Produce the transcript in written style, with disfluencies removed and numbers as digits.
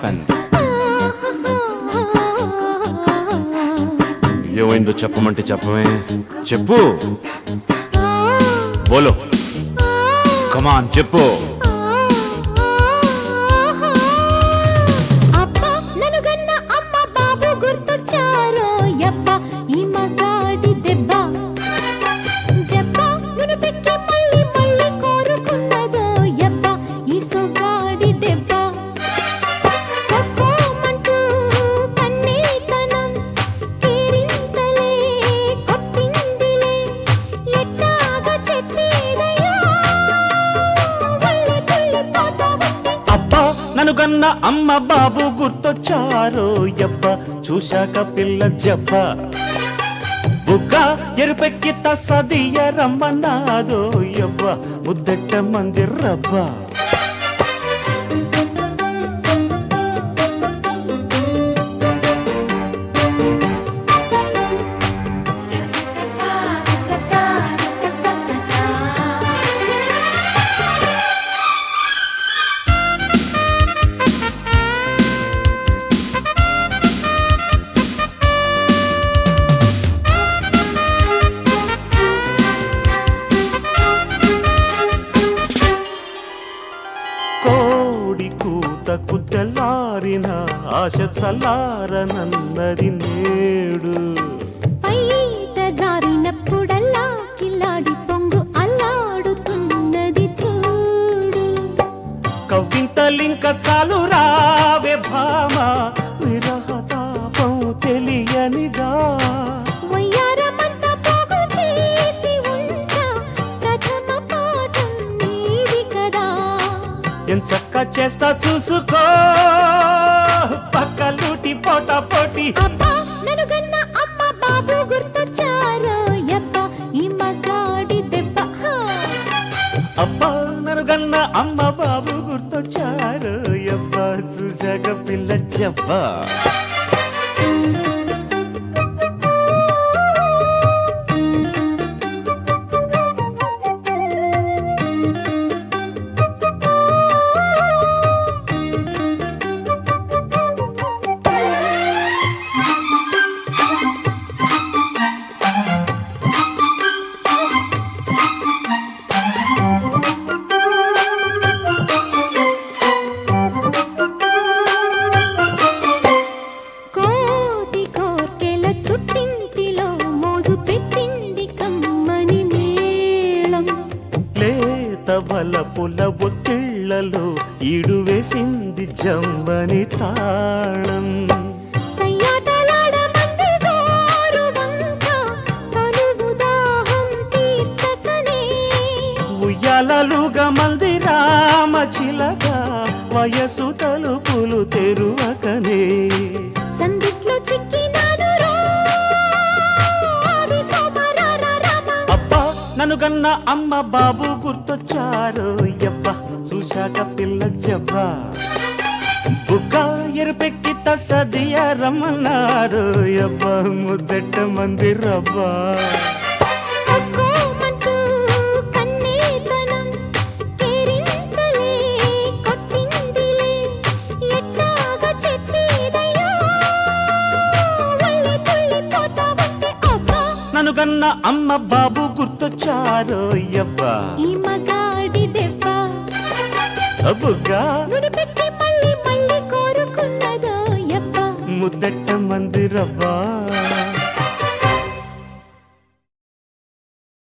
Happened? ఏమైందో చెప్పమంటే చెప్పమే. చెప్పు, బోలో, కమాన్ చెప్పు. ననుగన్న అమ్మ బాబు గుర్తొచ్చారో యబ్బ, చూశాక పిల్ల జబ్బ. బుగ్గ ఎరుపెక్కి తసదియ రమ్మన్నాదో యబ్బ, ముద్దెట్ట మంది రబ్బ. కూతకు తెల్లారిన ఆశ చల్లారనన్నది నేడు. పైట జారినప్పుడల్లా కిలాడి పొంగు అల్లాడుతున్నది చూడు. కవింతలింక చాలు రావే భామ, విరహతాపం తెలియనిదా. ఎంచక్క చేస్తా చూసుకో, పక్కలూటి పోటా పోటీ. ననుగన్న అమ్మ బాబు గుర్తొచ్చారో యబ్బ, ఈ మగాడి దెబ్బ. అబ్బా ననుగన్న అమ్మ బాబు గుర్తొచ్చారో యబ్బ, చూశాక పిల్ల జబ్బ. బలపుల ఒత్తిళ్లలో ఈడు వేసింది జమ్మని తాళం. ఉయ్యాలలుగా మంది రామ చిలక, వయసు తలుపులు తెరువకనే. సందిట్లో చిక్కినాను ననుగన్న అమ్మ బాబు గుర్తొచ్చారో యబ్బ, చూశాక పిల్ల జబ్బ. బుగ్గ ఎరుపెక్కి తసదియ రమ్మన్నారు యబ్బ, ముద్దెట్ట మంది రబ్బ. ననుగన్న అమ్మ బాబు గుర్తొచ్చారో యబ్బ, ఈ మగాడి దెబ్బ. బుగ్గా నుడిపెట్టి మళ్ళీ మళ్ళీ కోరుకున్నదో యబ్బ, ముద్దెట్ట మంది రవ్వ.